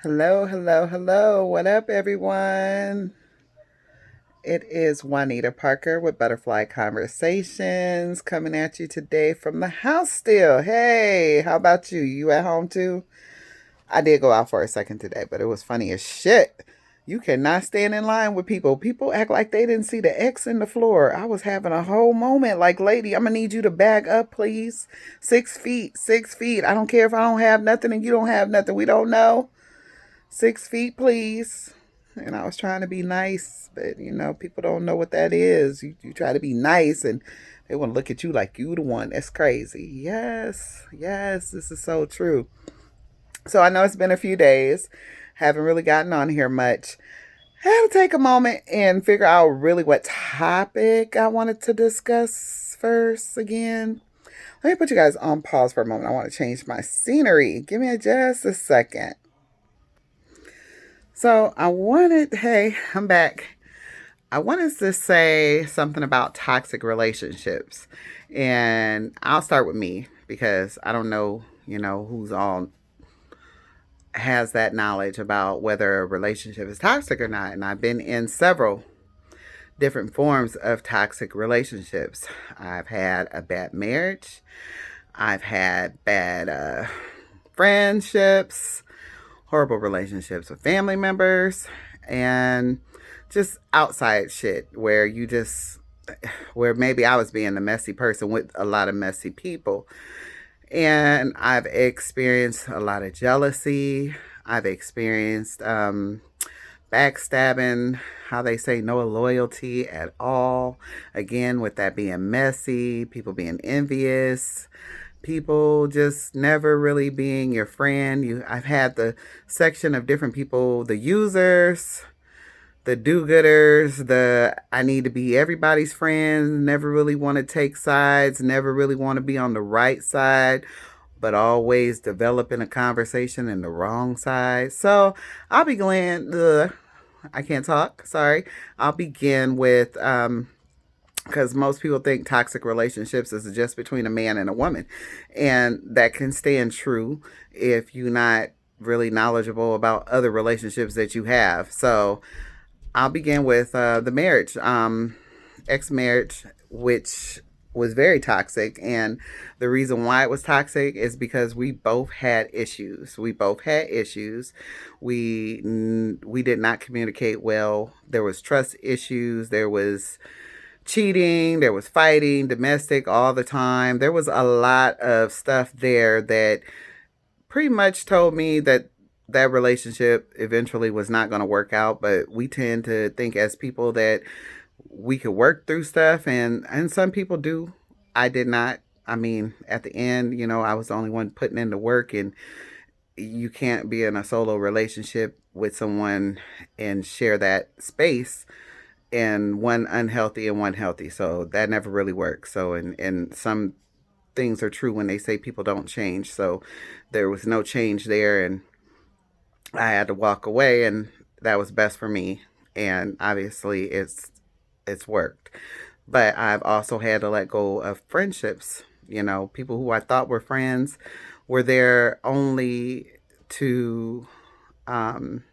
Hello, hello, hello. What up, everyone? It is Juanita Parker with Butterfly Conversations coming at you today from the house still. Hey, how about you? You at home too? I did go out for a second today, but it was funny as shit. You cannot stand in line with people. People act like they didn't see the X in the floor. I was having a whole moment like, lady, I'm going to need you to back up, please. 6 feet, 6 feet. I don't care if I don't have nothing and you don't have nothing. We don't know. 6 feet, please. And I was trying to be nice, but people don't know what that is. You try to be nice and they want to look at you like you the one. That's crazy. Yes, yes, this is so true. So I know it's been a few days. Haven't really gotten on here much. I had to take a moment and figure out really what topic I wanted to discuss first again. Let me put you guys on pause for a moment. I want to change my scenery. Give me just a second. Hey, I'm back. I wanted to say something about toxic relationships. And I'll start with me because I don't know, who's all has that knowledge about whether a relationship is toxic or not. And I've been in several different forms of toxic relationships. I've had a bad marriage, I've had bad friendships, horrible relationships with family members, and just outside shit where maybe I was being the messy person with a lot of messy people. And I've experienced a lot of jealousy. I've experienced backstabbing, how they say no loyalty at all. Again, with that being messy, people being envious, people just never really being your friend. I've had the section of different people, the users, the do-gooders, the I need to be everybody's friend, never really want to take sides, never really want to be on the right side, but always developing a conversation in the wrong side. So I'll be glad. I can't talk. Sorry. I'll begin with because most people think toxic relationships is just between a man and a woman, and that can stand true if you're not really knowledgeable about other relationships that you have. So I'll begin with the marriage, ex marriage, which was very toxic. And the reason why it was toxic is because we both had issues. We both had issues. We did not communicate well. There was trust issues. There was cheating. There was fighting, domestic all the time. There was a lot of stuff there that pretty much told me that that relationship eventually was not going to work out. But we tend to think as people that we could work through stuff, and some people do. I did not. I mean, at the end, I was the only one putting in the work, and you can't be in a solo relationship with someone and share that space, and one unhealthy and one healthy. So that never really works. So and some things are true when they say people don't change. So there was no change there, and I had to walk away, and that was best for me. And obviously, it's worked. But I've also had to let go of friendships. People who I thought were friends were there only to, um,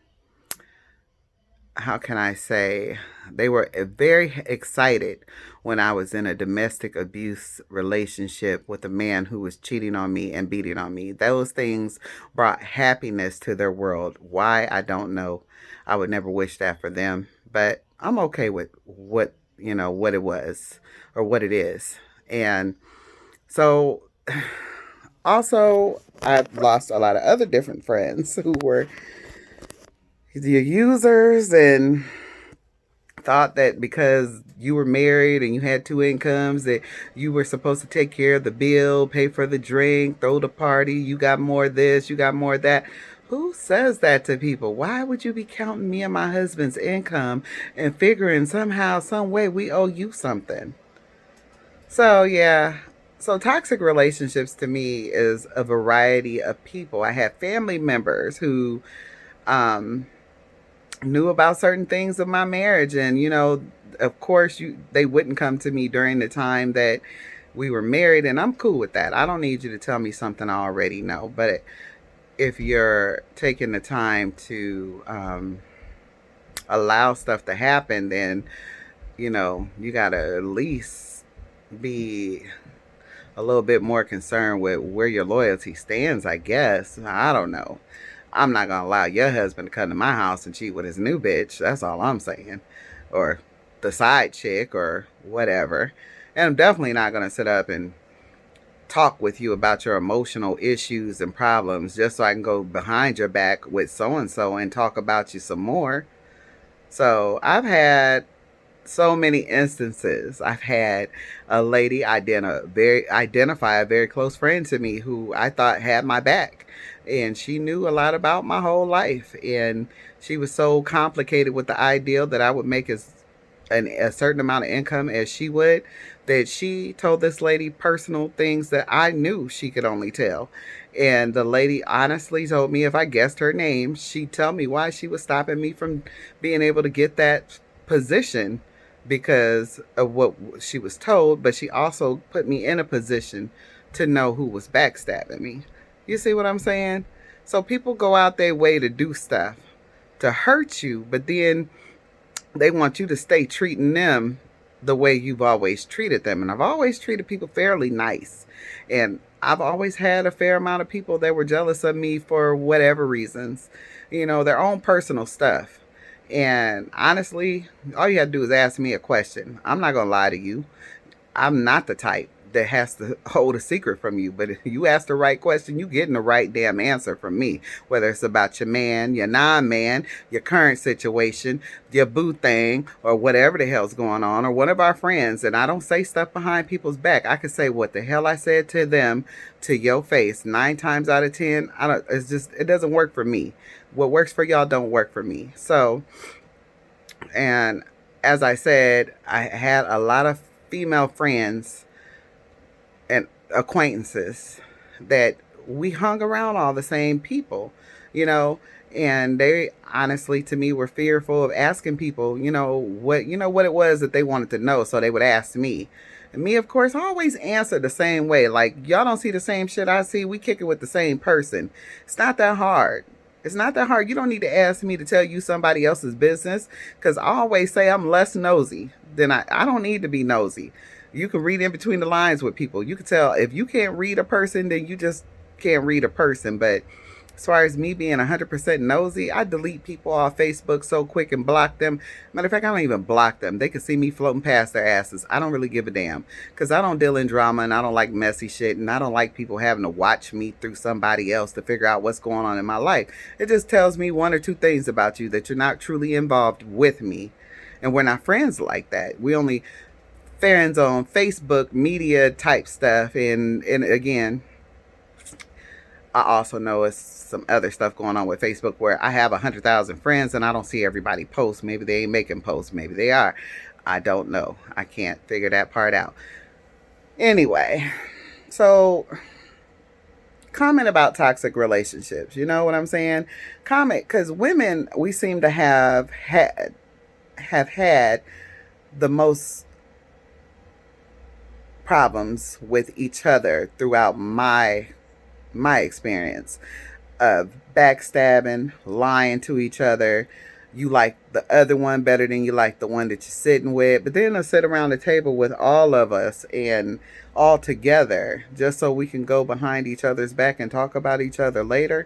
how can I say, they were very excited when I was in a domestic abuse relationship with a man who was cheating on me and beating on me. Those things brought happiness to their world. Why? I don't know. I would never wish that for them, but I'm okay with what it was or what it is. And so also I've lost a lot of other different friends who were the users and thought that because you were married and you had two incomes that you were supposed to take care of the bill, pay for the drink, throw the party, you got more of this, you got more of that. Who says that to people? Why would you be counting me and my husband's income and figuring somehow, some way we owe you something? So yeah. So toxic relationships to me is a variety of people. I have family members who um knew about certain things of my marriage, and of course they wouldn't come to me during the time that we were married, and I'm cool with that. I don't need you to tell me something I already know. But if you're taking the time to allow stuff to happen, then you gotta at least be a little bit more concerned with where your loyalty stands, I guess. I don't know. I'm not gonna allow your husband to come to my house and cheat with his new bitch. That's all I'm saying. Or the side chick or whatever. And I'm definitely not gonna sit up and talk with you about your emotional issues and problems just so I can go behind your back with so and so and talk about you some more. So I've had so many instances. I've had a lady identify a very close friend to me who I thought had my back, and she knew a lot about my whole life, and she was so complicated with the ideal that I would make a certain amount of income as she would, that she told this lady personal things that I knew she could only tell. And the lady honestly told me if I guessed her name, she'd tell me why she was stopping me from being able to get that position because of what she was told, but she also put me in a position to know who was backstabbing me. You see what I'm saying? So people go out their way to do stuff to hurt you, but then they want you to stay treating them the way you've always treated them. And I've always treated people fairly nice. And I've always had a fair amount of people that were jealous of me for whatever reasons, their own personal stuff. And honestly, all you have to do is ask me a question. I'm not going to lie to you. I'm not the type that has to hold a secret from you. But if you ask the right question, you getting the right damn answer from me. Whether it's about your man, your non-man, your current situation, your boo thing, or whatever the hell's going on, or one of our friends. And I don't say stuff behind people's back. I can say what the hell I said to them to your face 9 times out of 10. It doesn't work for me. What works for y'all don't work for me. So, and as I said, I had a lot of female friends and acquaintances that we hung around all the same people, and they honestly to me were fearful of asking people, what it was that they wanted to know. So they would ask me. And me, of course, always answer the same way. Like, y'all don't see the same shit I see. We kick it with the same person. It's not that hard. It's not that hard. You don't need to ask me to tell you somebody else's business, because I always say I'm less nosy than I don't need to be nosy. You can read in between the lines with people. You can tell if you can't read a person, then you just can't read a person. But as far as me being 100% nosy, I delete people off Facebook so quick and block them. Matter of fact, I don't even block them. They can see me floating past their asses. I don't really give a damn, because I don't deal in drama, and I don't like messy shit, and I don't like people having to watch me through somebody else to figure out what's going on in my life. It just tells me one or two things about you: that you're not truly involved with me, and we're not friends like that. We only friends on Facebook media type stuff. And again, I also know it's some other stuff going on with Facebook where I have 100,000 friends and I don't see everybody post. Maybe they ain't making posts. Maybe they are. I don't know. I can't figure that part out. Anyway, so comment about toxic relationships. You know what I'm saying? Comment, because women, we seem to have had the most problems with each other throughout my experience of backstabbing, lying to each other. You like the other one better than you like the one that you're sitting with, but then they'll sit around the table with all of us and all together just so we can go behind each other's back and talk about each other later.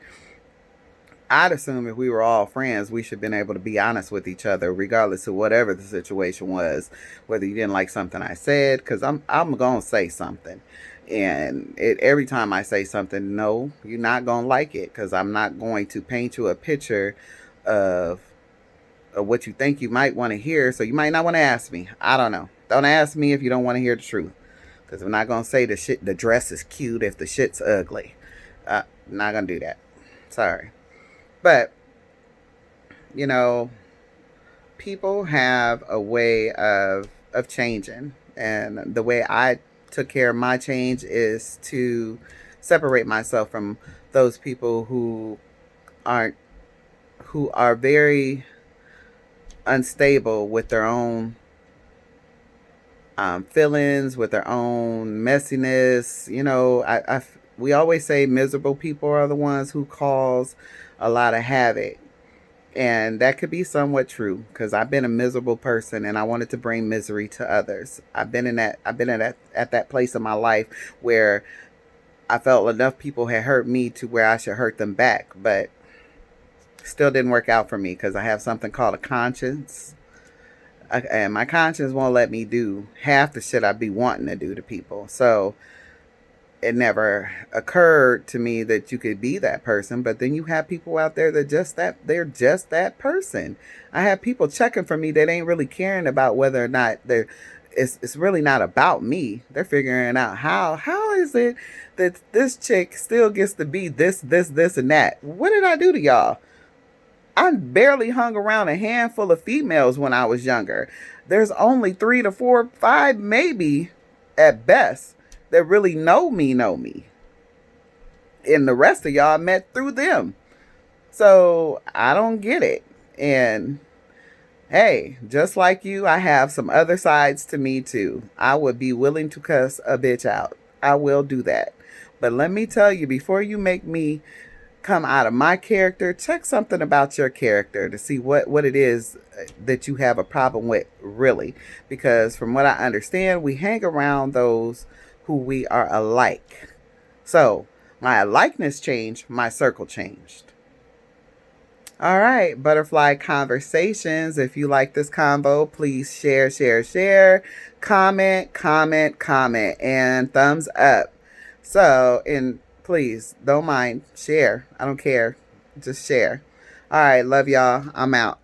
I'd assume if we were all friends, we should have been able to be honest with each other, regardless of whatever the situation was. Whether you didn't like something I said, because I'm gonna say something, and every time I say something, no, you're not gonna like it, because I'm not going to paint you a picture of what you think you might want to hear. So you might not want to ask me. I don't know. Don't ask me if you don't want to hear the truth, because I'm not gonna say the dress is cute if the shit's ugly. I'm not gonna do that. Sorry. But, people have a way of changing. And the way I took care of my change is to separate myself from those people who are very unstable with their own feelings, with their own messiness. we always say miserable people are the ones who cause a lot of havoc. And that could be somewhat true because I've been a miserable person and I wanted to bring misery to others. I've been at that place in my life where I felt enough people had hurt me to where I should hurt them back, but still didn't work out for me because I have something called a conscience. And my conscience won't let me do half the shit I be wanting to do to people. So it never occurred to me that you could be that person. But then you have people out there that they're just that person. I have people checking for me that ain't really caring about whether or not it's really not about me. They're figuring out how is it that this chick still gets to be this and that. What did I do to y'all? I barely hung around a handful of females when I was younger. There's only 3 to 4, 5 maybe at best that really know me. And the rest of y'all met through them. So I don't get it. And hey, just like you, I have some other sides to me too. I would be willing to cuss a bitch out. I will do that. But let me tell you, before you make me come out of my character, check something about your character to see what it is that you have a problem with, really. Because from what I understand, we hang around those who we are alike. So my alikeness changed, my circle changed. All right, Butterfly Conversations. If you like this convo, please share, comment, and thumbs up. So, and please don't mind, share. I don't care. Just share. All right, love y'all. I'm out.